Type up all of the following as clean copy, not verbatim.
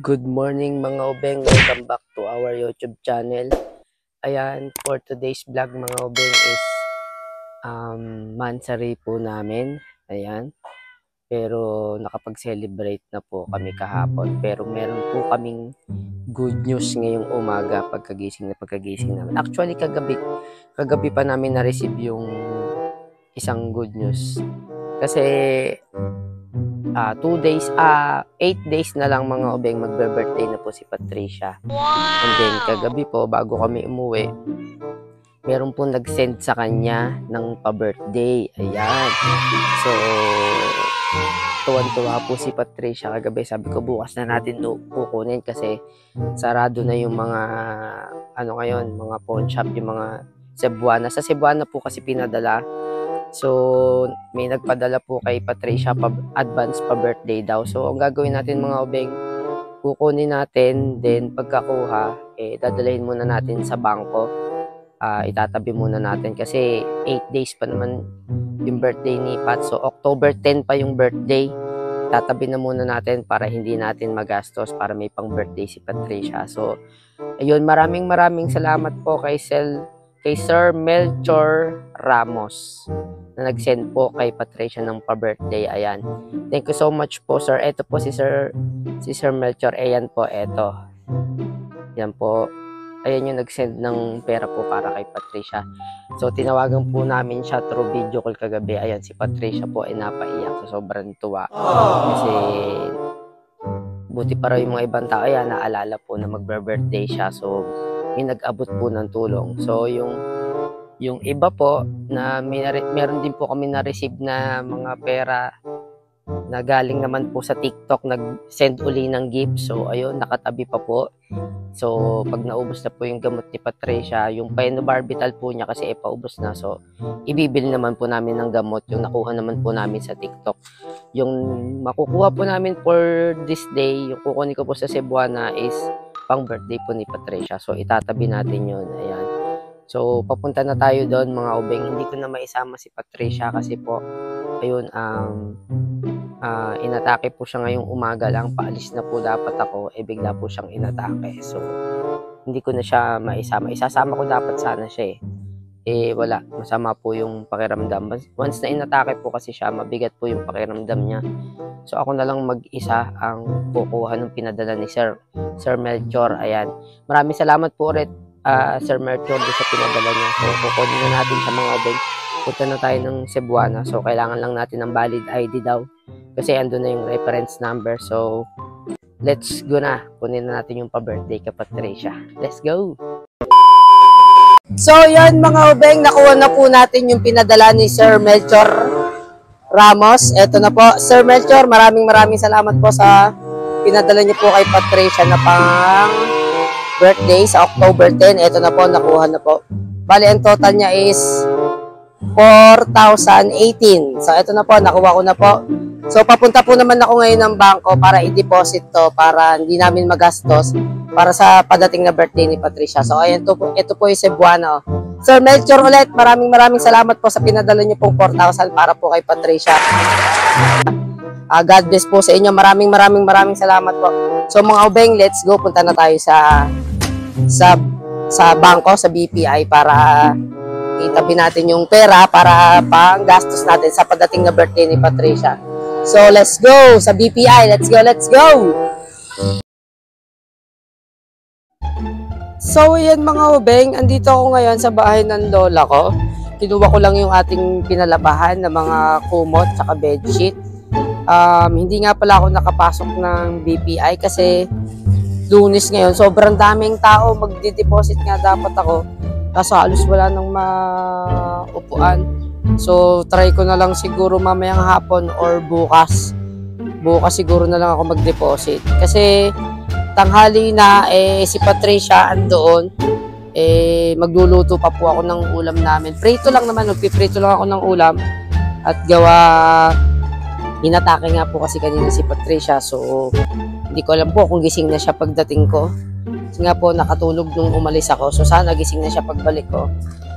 Good morning mga obeng, welcome back to our YouTube channel. Ayan, for today's vlog mga obeng is mansari po namin. Ayan, pero nakapag-celebrate na po kami kahapon. Pero meron po kaming good news ngayong umaga pagkagising namin. Actually kagabi pa namin na-receive yung isang good news. Kasi 8 days na lang mga obeng magbe-birthday na po si Patricia. And then kagabi po bago kami umuwi, meron po nag-send sa kanya ng pa-birthday. Ayan. So tuwan-tuwa po si Patricia kagabi. Sabi ko bukas na natin kukunin kasi sarado na yung mga ngayon, mga pawn shop, yung mga Cebuana. Sa Cebuana po kasi pinadala. So, may nagpadala po kay Patricia advance pa birthday daw. So, ang gagawin natin mga obeng, kukunin natin, then pagkakuha, dadalhin muna natin sa bangko. Itatabi muna natin kasi 8 days pa naman yung birthday ni Pat. So, October 10 pa yung birthday. Tatabi na muna natin para hindi natin magastos para may pang birthday si Patricia. So, ayun, maraming salamat po kay Sir Melchor Ramos na nag-send po kay Patricia ng pa-birthday. Ayan. Thank you so much po, sir. Ito po si Sir Melchor. Ayan po, ito. Yan po. Ayan yung nag-send ng pera po para kay Patricia. So, tinawagan po namin siya through video call kagabi. Ayan, si Patricia po ay napaiyak. So, sobrang tuwa. Kasi, buti pa raw yung mga ibang tao. Ayan, naalala po na magbe-birthday siya. So, may nag-abot po ng tulong. So, yung iba po na meron din po kami na-receive na mga pera na galing naman po sa TikTok, nag-send uli ng gift. So, ayun, nakatabi pa po. So, pag naubos na po yung gamot ni Patricia, yung phenobarbital po niya kasi paubos na. So, ibibili naman po namin ng gamot, yung nakuha naman po namin sa TikTok. Yung makukuha po namin for this day, yung kukunin ko po sa Cebuana is pang birthday po ni Patricia. So, itatabi natin yun. Ayan. So, papunta na tayo doon mga obeng. Hindi ko na maisama si Patricia kasi po, ayun, inatake po siya ngayong umaga lang. Paalis na po dapat ako, bigla po siyang inatake. So, hindi ko na siya maisama. Isasama ko dapat sana siya wala. Masama po yung pakiramdam. Once na inatake po kasi siya, mabigat po yung pakiramdam niya. So, ako na lang mag-isa ang kukuha ng pinadala ni Sir Melchor. Ayan. Maraming salamat po ulit, Sir Melchor, sa pinadala niya. So, kukunin na natin sa mga obeng. Punta na tayo ng Cebuana. So, kailangan lang natin ng valid ID daw. Kasi andun na yung reference number. So, let's go na. Kunin na natin yung pa-birthday ka Patricia. Let's go! So, yan mga obeng. Nakuha na po natin yung pinadala ni Sir Melchor Ramos. Eto na po. Sir Melchor, maraming salamat po sa pinadala niyo po kay Patricia na pang birthday sa October 10. Ito na po, nakuha na po. Bali, ang total niya is 4,018. So, ito na po, nakuha ko na po. So, papunta po naman ako ngayon ng bangko para i-deposit to para hindi namin magastos para sa padating na birthday ni Patricia. So, ayan, ito po yung Cebuana. Sir Melchor ulit, maraming salamat po sa pinadala niyo pong 4,000 para po kay Patricia. God bless po sa inyo. Maraming salamat po. So, mga obeng, let's go. Punta na tayo sa bangko, sa BPI para itabi natin yung pera para pang gastos natin sa padating na birthday ni Patricia. So, let's go sa BPI. Let's go! So, yan mga obeng. Andito ako ngayon sa bahay ng lola ko. Kinuha ko lang yung ating pinalabahan na mga kumot at bedsheet. Hindi nga pala ako nakapasok ng BPI kasi Lunes ngayon. Sobrang daming tao. Magdi-deposit nga dapat ako. Kaso halos wala nang maupuan. So, try ko na lang siguro mamayang hapon or bukas. Bukas siguro na lang ako mag-deposit. Kasi tanghali na, si Patricia andoon. Magluluto pa po ako ng ulam namin. Prito lang naman. Magpiprito lang ako ng ulam. At inatake nga po kasi kanina si Patricia. So, hindi ko alam po kung gising na siya pagdating ko. Kasi nga po, nakatulog nung umalis ako. So, sana gising na siya pagbalik ko.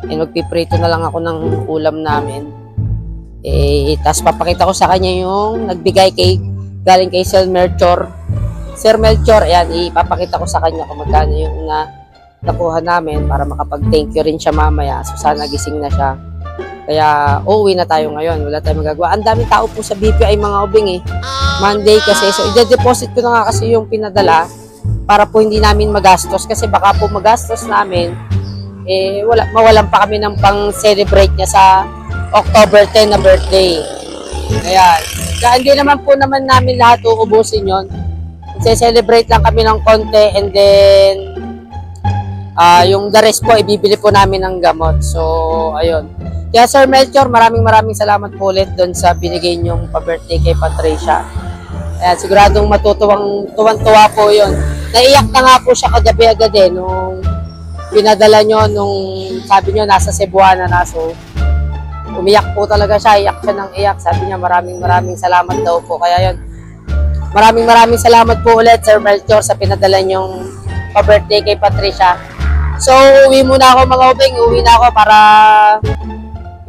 Magpiprito na lang ako ng ulam namin. Tapos papakita ko sa kanya yung nagbigay galing kay Sir Melchor Sir Melchor, ayan, ipapakita ko sa kanya kung magkano yung nakuha namin para makapag-thank you rin siya mamaya. So sana gising na siya. Kaya uuwi na tayo ngayon. Wala tayong magagawa. Ang daming tao po sa BPI mga ubing eh. Monday kasi. So i-deposit ko na nga kasi yung pinadala para po hindi namin magastos. Kasi baka po magastos namin, eh mawalan pa kami ng pang-celebrate niya sa October 10 na birthday. Ayan. Kaya hindi naman namin lahat uubusin yon. Celebrate lang kami ng konti and then yung the rest po, ibibili po namin ng gamot. So, ayun. Kaya Sir Melchor, maraming salamat po ulit doon sa binigay niyong pa-birthday kay Patricia. Ayan, siguradong tuwang-tuwa po yun. Naiyak na nga po siya kagabi agad eh, nung pinadala nyo, nung sabi nyo nasa Cebuana na. So, umiyak po talaga siya, iyak siya ng iyak. Sabi niya maraming salamat daw po. Kaya yun, maraming salamat po ulit Sir Melchor sa pinadala nyong pa-birthday kay Patricia. So, uwi muna ako mga ubing. Uwi na ako para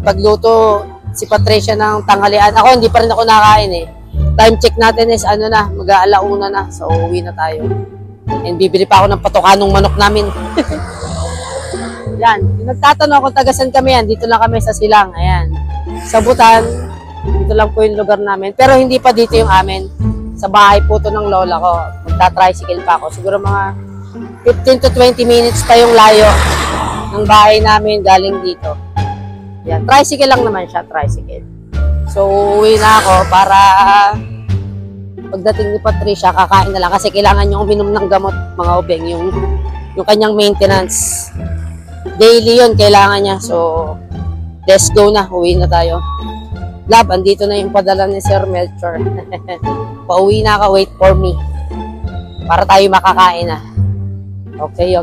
pagluto si Patricia ng tanghalian. Ako, hindi pa rin ako nakain eh. Time check natin is mag-aalauna na. So, uwi na tayo. And bibili pa ako ng patukanong manok namin. Yan. Nagtatanong kung tagasan kami yan. Dito lang kami sa Silang. Ayan. Sa Butan. Dito lang po yung lugar namin. Pero hindi pa dito yung amin. Sa bahay po to ng lola ko. Magta-tricycle pa ako. Siguro mga 15 to 20 minutes pa yung layo ng bahay namin galing dito. Yan, tricycle lang naman siya, tricycle. So, uwi na ako para pagdating ni Patricia, kakain na lang kasi kailangan niya uminom ng gamot, mga ubeng, yung kanyang maintenance. Daily yun, kailangan niya. So, let's go na, uwi na tayo. Love, andito na yung padala ni Sir Melchor. Pauwi na ka, wait for me. Para tayo makakain na. Okay.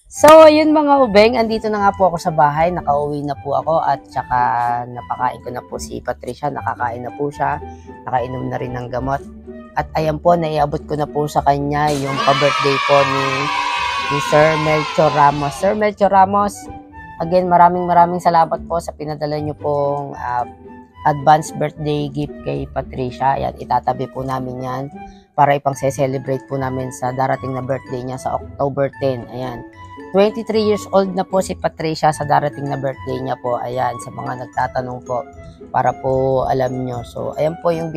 So, yun mga ubeng, andito na nga po ako sa bahay, nakauwi na po ako at saka napakain ko na po si Patricia, nakakain na po siya, nakainom na rin ng gamot. At ayan po, naiabot ko na po sa kanya yung pa-birthday po ni Sir Melchor Ramos. Sir Melchor Ramos, again, maraming salamat po sa pinadala niyo pong advance birthday gift kay Patricia. Ayan, itatabi po namin yan para ipang-celebrate po namin sa darating na birthday niya sa October 10. Ayan. 23 years old na po si Patricia sa darating na birthday niya po. Ayan, sa mga nagtatanong po, para po alam nyo. So, ayan po yung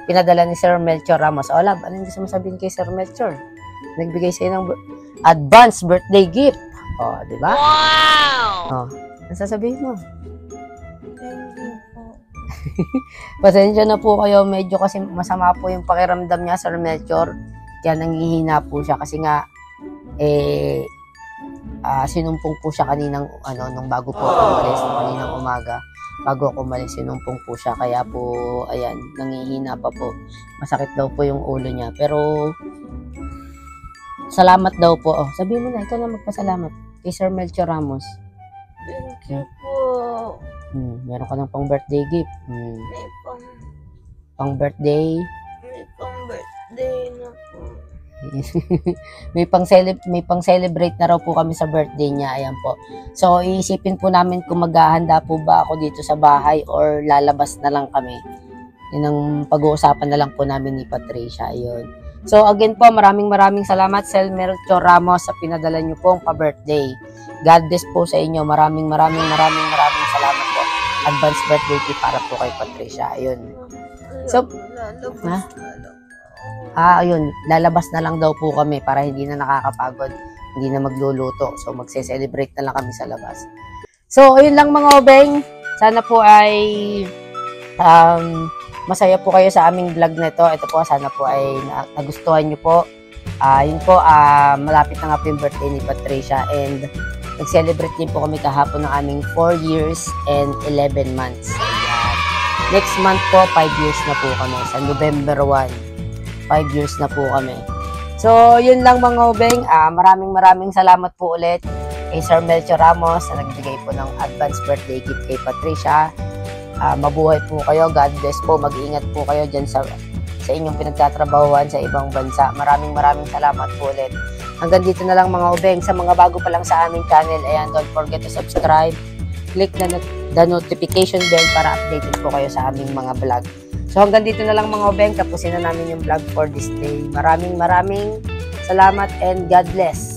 pinadala ni Sir Melchor Ramos. O, love, anong gusto mo sabihin kay Sir Melchor? Nagbigay sa'yo ng advance birthday gift. O, di ba? Wow! O, ano sasabihin mo? Thank you po. Pasensya na po kayo. Medyo kasi masama po yung pakiramdam niya, Sir Melchor. Kaya nanghihina po siya kasi nga, sinumpong po siya kaninang nung bago po ako umalis, kaninang umaga bago ako umalis, sinumpong po siya, kaya po ayan, nangihina pa po, masakit daw po yung ulo niya, pero salamat daw po. Sabihin mo na, ikaw na magpasalamat kay Sir Melchor Ramos. Thank you po. Meron ka ng pang birthday gift. Pang birthday na po. may pang celebrate na raw po kami sa birthday niya. Ayan po. So, iisipin po namin kung maghahanda po ba ako dito sa bahay or lalabas na lang kami. Yun ang pag-uusapan na lang po namin ni Patricia. Ayun. So, again po, maraming salamat Sir Melchor Ramos sa pinadala niyo pong pa-birthday. God bless po sa inyo. Maraming salamat po. Advance birthday gift para po kay Patricia. Ayun. So, ayun, lalabas na lang daw po kami para hindi na nakakapagod, hindi na magluluto. So, magse-celebrate na lang kami sa labas. So, ayun lang mga obeng. Sana po ay masaya po kayo sa aming vlog na ito. Ito po, sana po ay nagustuhan nyo po. Yun po, malapit na nga po yung birthday ni Patricia and nag-celebrate din po kami kahapon ng aming 4 years and 11 months. Next month po, 5 years na po kami. Sa November 1. 5 years na po kami. So, yun lang mga ubeng. Maraming salamat po ulit kay Sir Melchor Ramos na nagbigay po ng advance birthday gift kay Patricia. Mabuhay po kayo. God bless po. Mag-iingat po kayo dyan sa inyong pinagtatrabahuan sa ibang bansa. Maraming salamat po ulit. Hanggang dito na lang mga ubeng. Sa mga bago pa lang sa aming channel, ayan, don't forget to subscribe, click the notification bell para updated po kayo sa aming mga vlog. So hanggang dito na lang mga obeng, tapusin na namin yung vlog for this day. Maraming salamat and God bless.